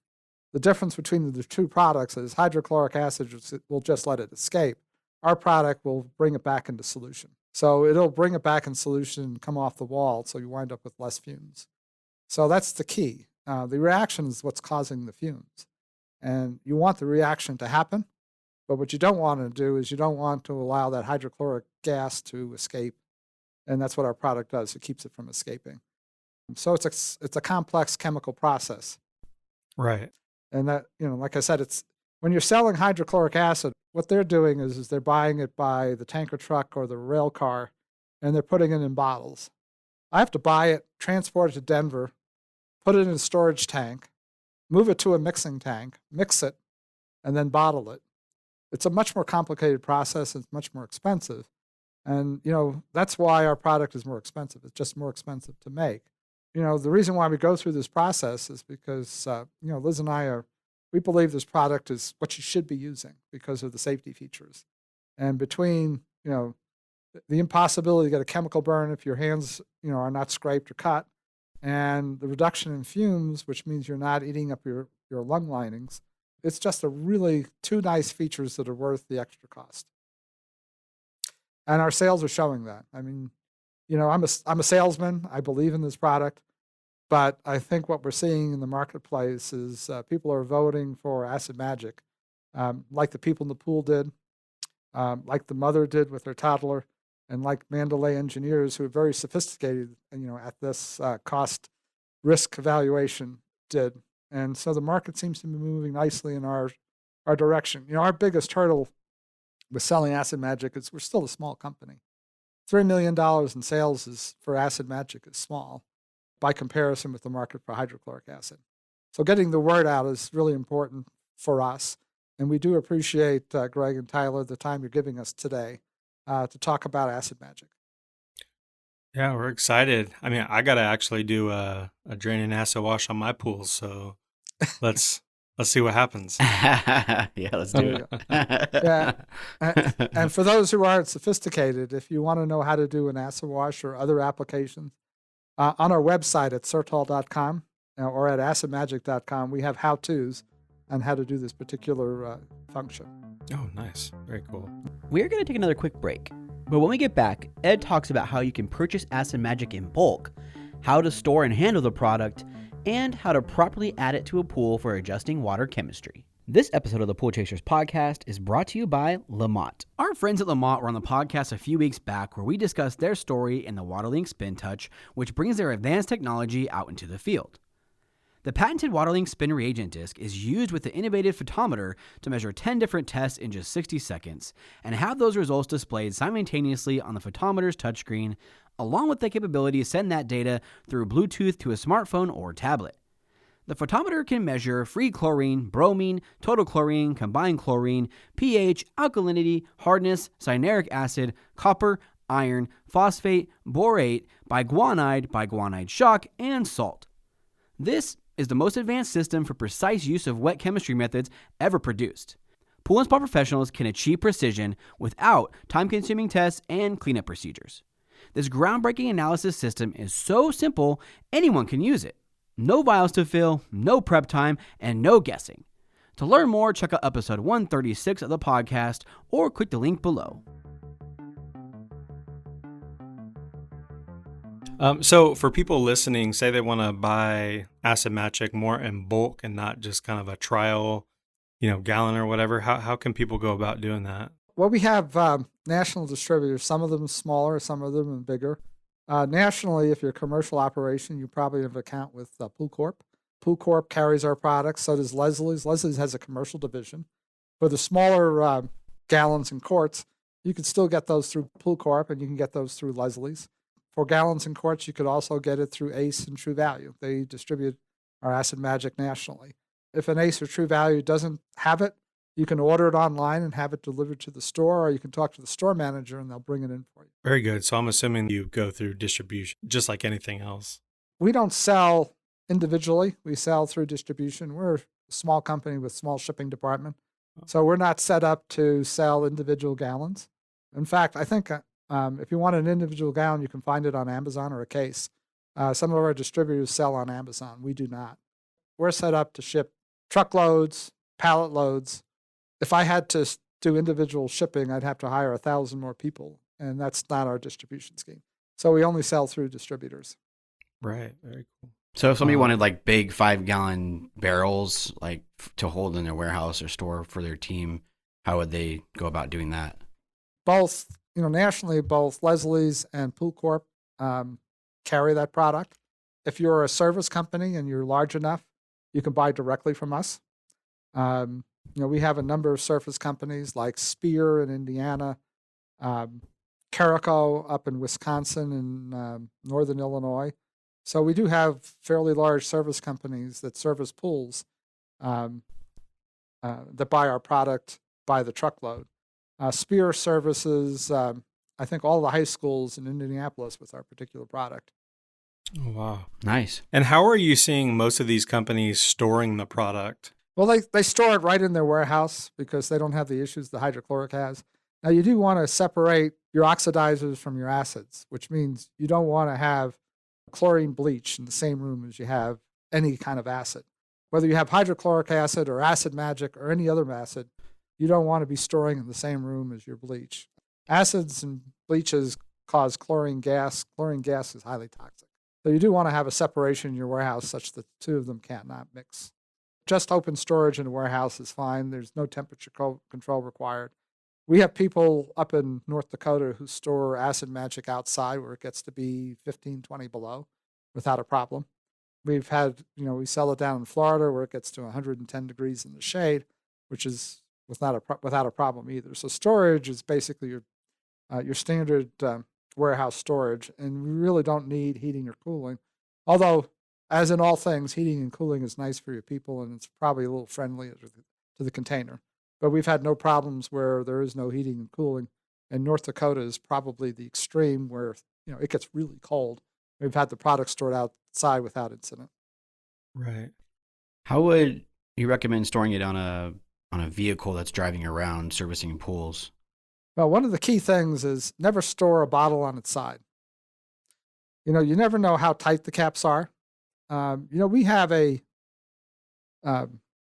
The difference between the two products is hydrochloric acid will just let it escape. Our product will bring it back into solution. So it'll bring it back in solution and come off the wall, so you wind up with less fumes. So that's the key. The reaction is what's causing the fumes. And you want the reaction to happen, but what you don't want to do is you don't want to allow that hydrochloric gas to escape. And that's what our product does. It keeps it from escaping. So it's a complex chemical process. Right. And that, like I said, it's when you're selling hydrochloric acid, what they're doing is they're buying it by the tanker truck or the rail car, and they're putting it in bottles. I have to buy it, transport it to Denver, put it in a storage tank, move it to a mixing tank, mix it, and then bottle it. It's a much more complicated process. It's much more expensive. And, that's why our product is more expensive. It's just more expensive to make. The reason why we go through this process is because, Liz and I we believe this product is what you should be using because of the safety features. And between, the impossibility to get a chemical burn if your hands, are not scraped or cut, and the reduction in fumes, which means you're not eating up your lung linings, it's just a really two nice features that are worth the extra cost. And our sales are showing that. I mean, I'm a salesman. I believe in this product. But I think what we're seeing in the marketplace is people are voting for Acid Magic, like the people in the pool did, like the mother did with her toddler, and like Mandalay engineers who are very sophisticated, at this cost risk evaluation did. And so the market seems to be moving nicely in our direction. Our biggest hurdle with selling Acid Magic is we're still a small company. $3 million in sales for Acid Magic is small by comparison with the market for hydrochloric acid. So getting the word out is really important for us. And we do appreciate, Greg and Tyler, the time you're giving us today to talk about Acid Magic. Yeah, we're excited. I mean, I got to actually do a drain and acid wash on my pool. So let's see what happens. Yeah, let's do it. Yeah. And for those who aren't sophisticated, if you want to know how to do an acid wash or other applications, on our website at certol.com or at acidmagic.com, we have how-tos on how to do this particular function. Oh, nice. Very cool. We're going to take another quick break. But when we get back, Ed talks about how you can purchase Acid Magic in bulk, how to store and handle the product, and how to properly add it to a pool for adjusting water chemistry. This episode of the Pool Chasers podcast is brought to you by Lamont. Our friends at Lamont were on the podcast a few weeks back where we discussed their story in the WaterLink Spin Touch, which brings their advanced technology out into the field. The patented WaterLink Spin reagent disc is used with the innovative photometer to measure 10 different tests in just 60 seconds and have those results displayed simultaneously on the photometer's touchscreen, along with the capability to send that data through Bluetooth to a smartphone or tablet. The photometer can measure free chlorine, bromine, total chlorine, combined chlorine, pH, alkalinity, hardness, cyanuric acid, copper, iron, phosphate, borate, biguanide shock, and salt. This is the most advanced system for precise use of wet chemistry methods ever produced. Pool and spa professionals can achieve precision without time-consuming tests and cleanup procedures. This groundbreaking analysis system is so simple, anyone can use it. No vials to fill, no prep time, and no guessing. To learn more, check out episode 136 of the podcast or click the link below. So for people listening, say they want to buy Acid Magic more in bulk and not just kind of a trial, gallon or whatever, how can people go about doing that? Well, we have national distributors, some of them smaller, some of them bigger. Nationally, if you're a commercial operation, you probably have an account with Pool Corp. Pool Corp carries our products, so does Leslie's. Leslie's has a commercial division. For the smaller gallons and quarts, you can still get those through Pool Corp, and you can get those through Leslie's. For gallons and quarts, you could also get it through Ace and True Value. They distribute our Acid Magic nationally. If an Ace or True Value doesn't have it, you can order it online and have it delivered to the store, or you can talk to the store manager and they'll bring it in for you. Very good. So I'm assuming you go through distribution, just like anything else. We don't sell individually. We sell through distribution. We're a small company with small shipping department. So we're not set up to sell individual gallons. In fact, I think if you want an individual gallon, you can find it on Amazon or a case. Some of our distributors sell on Amazon. We do not. We're set up to ship truckloads, pallet loads. If I had to do individual shipping, I'd have to hire 1,000 more people, and that's not our distribution scheme. So we only sell through distributors. Right. Very cool. So if somebody wanted like big 5-gallon barrels, like to hold in their warehouse or store for their team, how would they go about doing that? Both, nationally, both Leslie's and Pool Corp carry that product. If you're a service company and you're large enough, you can buy directly from us. We have a number of surface companies like Spear in Indiana, Carico up in Wisconsin and northern Illinois. So we do have fairly large service companies that service pools that buy our product by the truckload. Spear services, I think, all the high schools in Indianapolis with our particular product. Oh, wow. Nice. And how are you seeing most of these companies storing the product? Well, they store it right in their warehouse because they don't have the issues the hydrochloric has. Now, you do want to separate your oxidizers from your acids, which means you don't want to have chlorine bleach in the same room as you have any kind of acid. Whether you have hydrochloric acid or Acid Magic or any other acid, you don't want to be storing in the same room as your bleach. Acids and bleaches cause chlorine gas. Chlorine gas is highly toxic. So you do want to have a separation in your warehouse such that the two of them cannot mix. Just open storage in a warehouse is fine. There's no temperature control required. We have people up in North Dakota who store Acid Magic outside where it gets to be 15, 20 below without a problem. We've had, we sell it down in Florida where it gets to 110 degrees in the shade, which is without a problem either. So storage is basically your standard warehouse storage, and we really don't need heating or cooling. Although, as in all things, heating and cooling is nice for your people, and it's probably a little friendly to the container. But we've had no problems where there is no heating and cooling. And North Dakota is probably the extreme where it gets really cold. We've had the product stored outside without incident. Right. How would you recommend storing it on a vehicle that's driving around servicing pools? Well, one of the key things is never store a bottle on its side. You never know how tight the caps are. We have a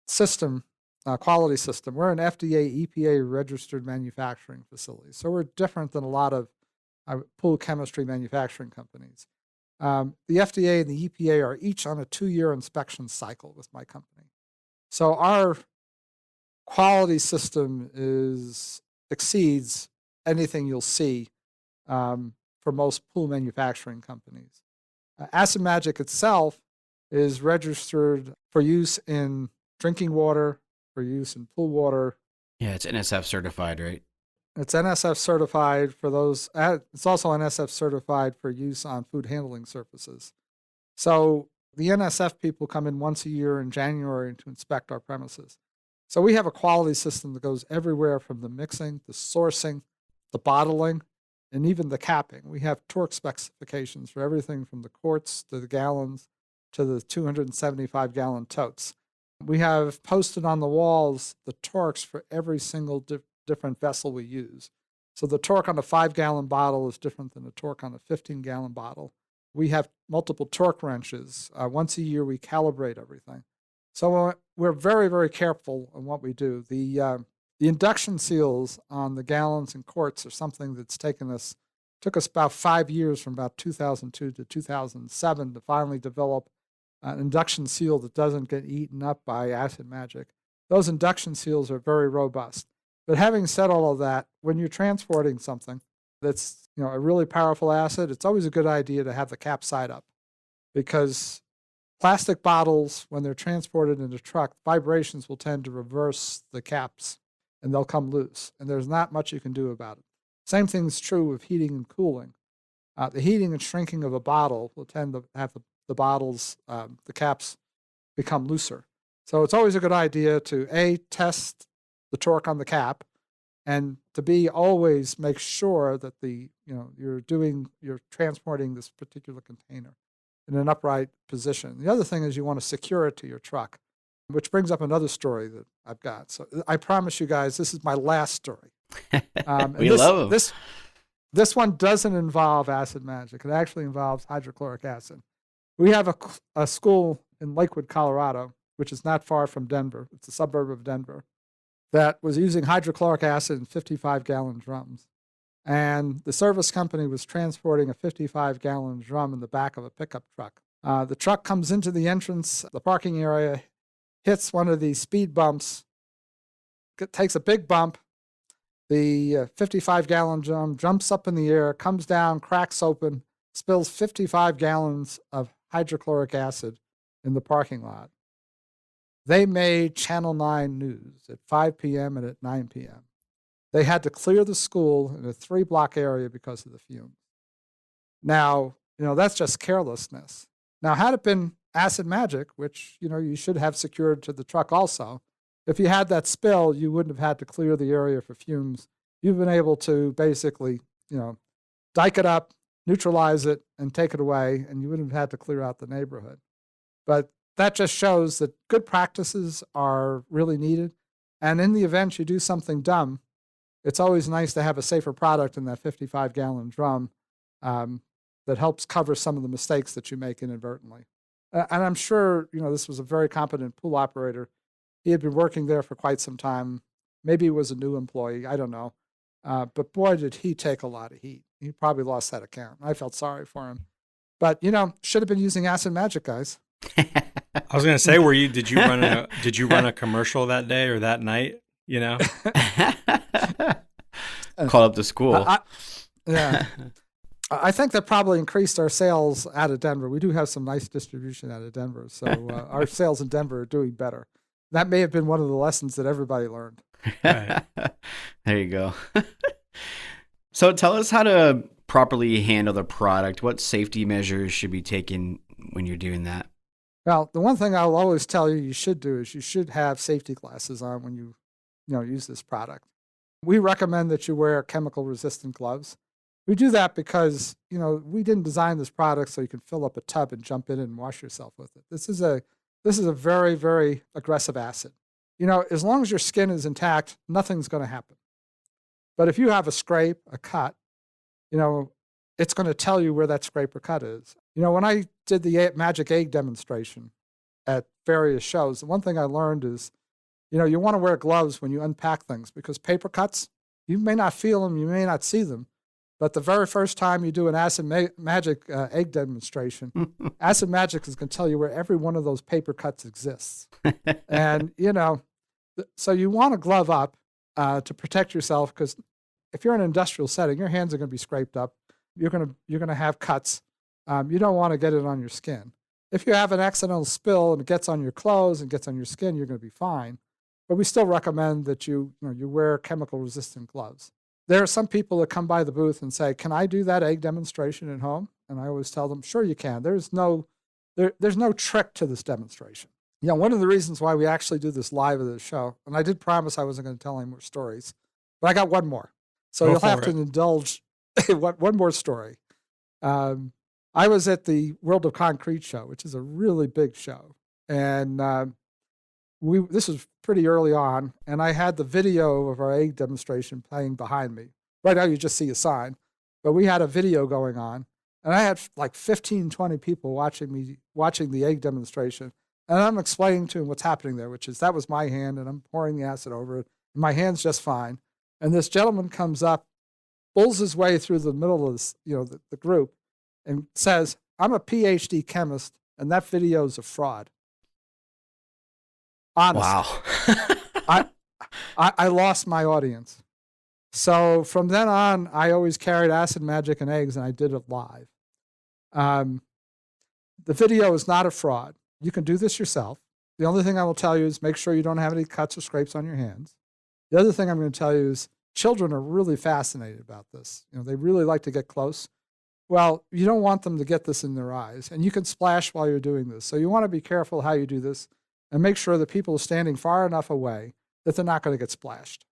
system, quality system. We're an FDA, EPA registered manufacturing facility. So we're different than a lot of pool chemistry manufacturing companies. The FDA and the EPA are each on a 2-year inspection cycle with my company. So our quality system exceeds anything you'll see for most pool manufacturing companies. Acid Magic itself is registered for use in drinking water, for use in pool water. Yeah, it's NSF certified, right? It's NSF certified for those. It's also NSF certified for use on food handling surfaces. So the NSF people come in once a year in January to inspect our premises. So we have a quality system that goes everywhere from the mixing, the sourcing, the bottling, and even the capping. We have torque specifications for everything from the quarts to the gallons to the 275-gallon totes. We have posted on the walls the torques for every single different vessel we use. So the torque on a 5-gallon bottle is different than the torque on a 15-gallon bottle. We have multiple torque wrenches. Once a year, we calibrate everything. So we're very, very careful in what we do. The induction seals on the gallons and quarts are something that's took us about 5 years, from about 2002 to 2007, to finally develop an induction seal that doesn't get eaten up by Acid Magic. Those induction seals are very robust. But having said all of that, when you're transporting something that's a really powerful acid, it's always a good idea to have the cap side up, because plastic bottles, when they're transported in a truck, vibrations will tend to reverse the caps and they'll come loose, and there's not much you can do about it. Same thing's true with heating and cooling. The heating and shrinking of a bottle will tend to have the bottles, the caps become looser. So it's always a good idea to A, test the torque on the cap, and to B, always make sure that you're transporting this particular container in an upright position. The other thing is you want to secure it to your truck, which brings up another story that I've got. So I promise you guys, this is my last story. We love them. This one doesn't involve Acid Magic. It actually involves hydrochloric acid. We have a school in Lakewood, Colorado, which is not far from Denver. It's a suburb of Denver, that was using hydrochloric acid in 55-gallon drums. And the service company was transporting a 55-gallon drum in the back of a pickup truck. The truck comes into the entrance, the parking area, hits one of these speed bumps, takes a big bump. The 55-gallon drum jumps up in the air, comes down, cracks open, spills 55 gallons of hydrochloric acid in the parking lot. They made Channel 9 news at 5 p.m. and at 9 p.m. They had to clear the school in a 3-block area because of the fumes. Now, that's just carelessness. Now, had it been Acid Magic, which, you should have secured to the truck also, if you had that spill, you wouldn't have had to clear the area for fumes. You've been able to basically, dike it up, neutralize it, and take it away, and you wouldn't have had to clear out the neighborhood. But that just shows that good practices are really needed. And in the event you do something dumb, it's always nice to have a safer product in that 55-gallon drum that helps cover some of the mistakes that you make inadvertently. And I'm sure, this was a very competent pool operator. He had been working there for quite some time. Maybe he was a new employee. I don't know. But boy, did he take a lot of heat. He probably lost that account. I felt sorry for him. But, should have been using Acid Magic, guys. I was gonna say, did you run a commercial that day or that night? Call up the school. Yeah. I think that probably increased our sales out of Denver. We do have some nice distribution out of Denver. So our sales in Denver are doing better. That may have been one of the lessons that everybody learned. Right. There you go. So tell us how to properly handle the product. What safety measures should be taken when you're doing that? Well, the one thing I'll always tell you should do is you should have safety glasses on when you use this product. We recommend that you wear chemical-resistant gloves. We do that because, we didn't design this product so you can fill up a tub and jump in and wash yourself with it. This is a very, very aggressive acid. As long as your skin is intact, nothing's going to happen. But if you have a scrape, a cut, it's going to tell you where that scrape or cut is. When I did the magic egg demonstration at various shows, the one thing I learned is, you want to wear gloves when you unpack things because paper cuts, you may not feel them, you may not see them, but the very first time you do an Acid Magic egg demonstration, Acid Magic is going to tell you where every one of those paper cuts exists. And, so you want to glove up to protect yourself because if you're in an industrial setting, your hands are going to be scraped up. You're going to have cuts. You don't want to get it on your skin. If you have an accidental spill and it gets on your clothes and gets on your skin, you're going to be fine. But we still recommend that you wear chemical-resistant gloves. There are some people that come by the booth and say, "Can I do that egg demonstration at home?" And I always tell them, "Sure, you can. There's no trick to this demonstration." One of the reasons why we actually do this live at the show, and I did promise I wasn't going to tell any more stories, but I got one more. So you'll have to indulge one more story. I was at the World of Concrete show, which is a really big show. And this was pretty early on, and I had the video of our egg demonstration playing behind me. Right now you just see a sign, but we had a video going on, and I had like 15, 20 people watching the egg demonstration, and I'm explaining to them what's happening there, which is that was my hand, and I'm pouring the acid over it, and my hand's just fine. And this gentleman comes up, pulls his way through the middle of this, the group, and says, "I'm a PhD chemist, and that video is a fraud." Honest. Wow. I lost my audience. So from then on, I always carried Acid Magic and eggs, and I did it live. The video is not a fraud. You can do this yourself. The only thing I will tell you is make sure you don't have any cuts or scrapes on your hands. The other thing I'm going to tell you is children are really fascinated about this. They really like to get close. Well, you don't want them to get this in their eyes, and you can splash while you're doing this. So you want to be careful how you do this and make sure that people are standing far enough away that they're not going to get splashed.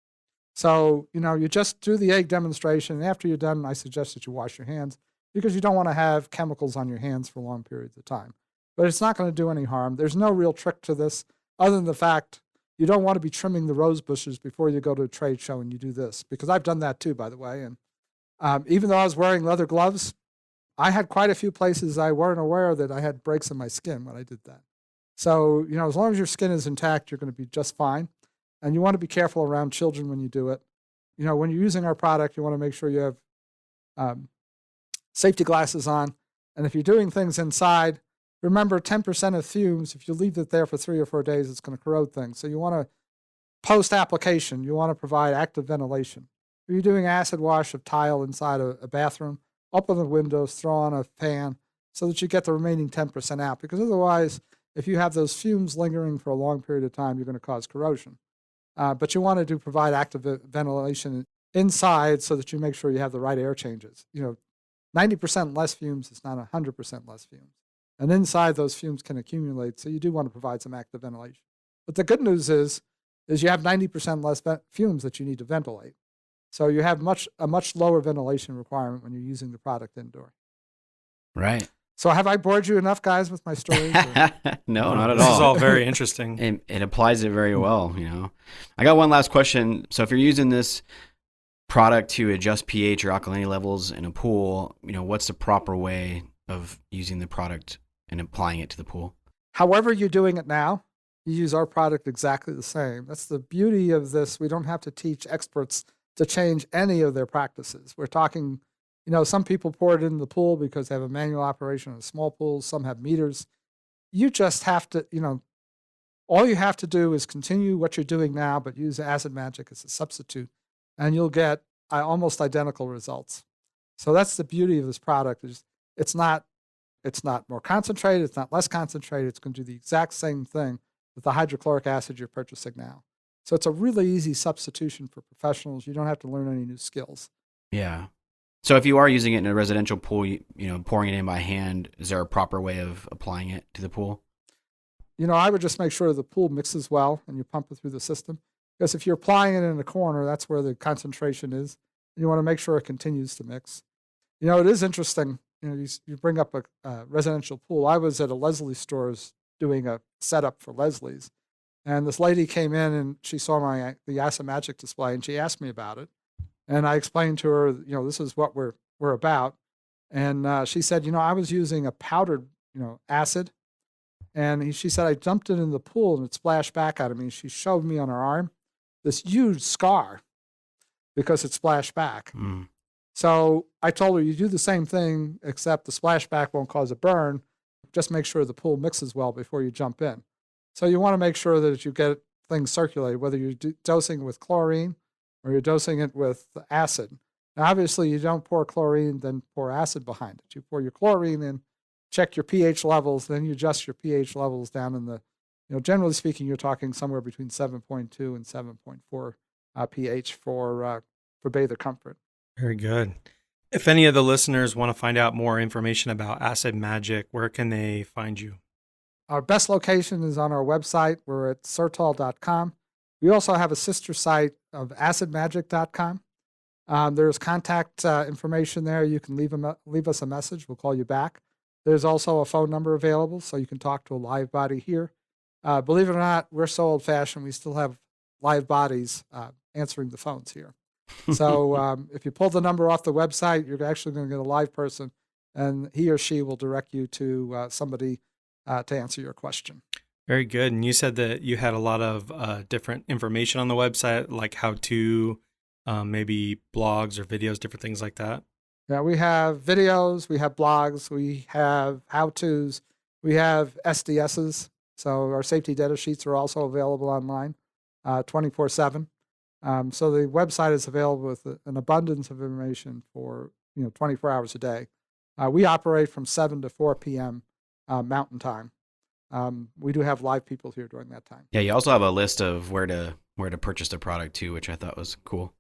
So, you just do the egg demonstration, and after you're done, I suggest that you wash your hands because you don't want to have chemicals on your hands for long periods of time. But it's not going to do any harm. There's no real trick to this other than the fact you don't want to be trimming the rose bushes before you go to a trade show and you do this, because I've done that too, by the way. And even though I was wearing leather gloves, I had quite a few places I weren't aware that I had breaks in my skin when I did that. So, as long as your skin is intact, you're going to be just fine. And you want to be careful around children when you do it. When you're using our product, you want to make sure you have safety glasses on. And if you're doing things inside, remember 10% of fumes, if you leave it there for 3 or 4 days, it's going to corrode things. So you want to, post-application, you want to provide active ventilation. If you're doing acid wash of tile inside a bathroom, open the windows, throw on a fan so that you get the remaining 10% out. Because otherwise, if you have those fumes lingering for a long period of time, you're going to cause corrosion. But you want to provide active ventilation inside so that you make sure you have the right air changes. 90% less fumes is not 100% less fumes. And inside, those fumes can accumulate, so you do want to provide some active ventilation. But the good news is you have 90% less fumes that you need to ventilate. So you have a much lower ventilation requirement when you're using the product indoor. Right. So have I bored you enough, guys, with my stories? No, not at This all. is all very interesting. It applies it very well, I got one last question. So if you're using this product to adjust pH or alkalinity levels in a pool, what's the proper way of using the product and applying it to the pool? However you're doing it now, you use our product exactly the same. That's the beauty of this. We don't have to teach experts to change any of their practices. We're talking Some people pour it in the pool because they have a manual operation on a small pool. Some have meters. You just have to, all you have to do is continue what you're doing now, but use Acid Magic as a substitute, and you'll get almost identical results. So that's the beauty of this product. Is it's not more concentrated. It's not less concentrated. It's going to do the exact same thing with the hydrochloric acid you're purchasing now. So it's a really easy substitution for professionals. You don't have to learn any new skills. Yeah. So if you are using it in a residential pool, pouring it in by hand, is there a proper way of applying it to the pool? I would just make sure the pool mixes well and you pump it through the system. Because if you're applying it in the corner, that's where the concentration is. You want to make sure it continues to mix. It is interesting. You bring up a residential pool. I was at a Leslie's stores doing a setup for Leslie's, and this lady came in and she saw the Acid Magic display and she asked me about it, and I explained to her, this is what we're about, and she said, I was using a powdered, acid, and she said I dumped it in the pool and it splashed back out of me. She showed me on her arm this huge scar because it splashed back. Mm. So I told her, you do the same thing, except the splashback won't cause a burn. Just make sure the pool mixes well before you jump in. So you want to make sure that you get things circulated, whether you're dosing it with chlorine or you're dosing it with acid. Now, obviously, you don't pour chlorine, then pour acid behind it. You pour your chlorine in, check your pH levels, then you adjust your pH levels down in the, generally speaking, you're talking somewhere between 7.2 and 7.4 pH for bather comfort. Very good. If any of the listeners want to find out more information about Acid Magic, where can they find you? Our best location is on our website. We're at Certol.com. We also have a sister site of acidmagic.com. There's contact information there. You can leave us a message. We'll call you back. There's also a phone number available, so you can talk to a live body here. Believe it or not, we're so old-fashioned, we still have live bodies answering the phones here. So if you pull the number off the website, you're actually going to get a live person, and he or she will direct you to somebody to answer your question. Very good. And you said that you had a lot of different information on the website, like how to, maybe blogs or videos, different things like that. Yeah, we have videos, we have blogs, we have how-tos, we have SDSs. So our safety data sheets are also available online 24/7. So the website is available with an abundance of information for 24 hours a day. We operate from 7 to 4 p.m. Mountain Time. We do have live people here during that time. Yeah, you also have a list of where to purchase the product too, which I thought was cool.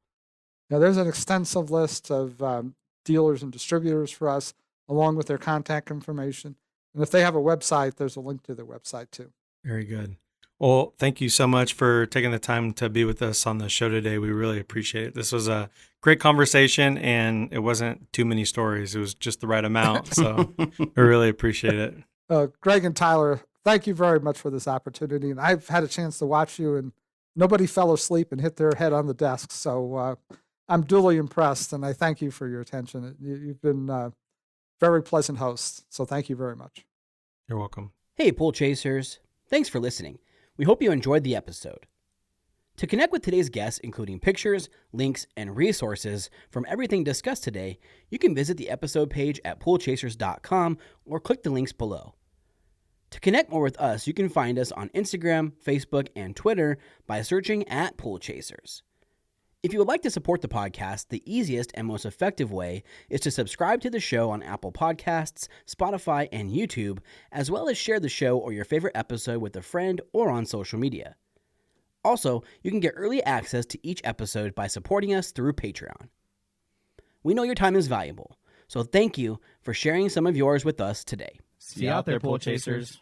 Yeah, there's an extensive list of dealers and distributors for us, along with their contact information. And if they have a website, there's a link to their website too. Very good. Well, thank you so much for taking the time to be with us on the show today. We really appreciate it. This was a great conversation, and it wasn't too many stories. It was just the right amount. So we really appreciate it. Greg and Tyler, thank you very much for this opportunity. And I've had a chance to watch you, and nobody fell asleep and hit their head on the desk. So I'm duly impressed, and I thank you for your attention. You've been very pleasant hosts. So thank you very much. You're welcome. Hey, Pool Chasers. Thanks for listening. We hope you enjoyed the episode. To connect with today's guests, including pictures, links, and resources from everything discussed today, you can visit the episode page at poolchasers.com or click the links below. To connect more with us, you can find us on Instagram, Facebook, and Twitter by searching at Pool Chasers. If you would like to support the podcast, the easiest and most effective way is to subscribe to the show on Apple Podcasts, Spotify, and YouTube, as well as share the show or your favorite episode with a friend or on social media. Also, you can get early access to each episode by supporting us through Patreon. We know your time is valuable, so thank you for sharing some of yours with us today. See you out there, Pool Chasers.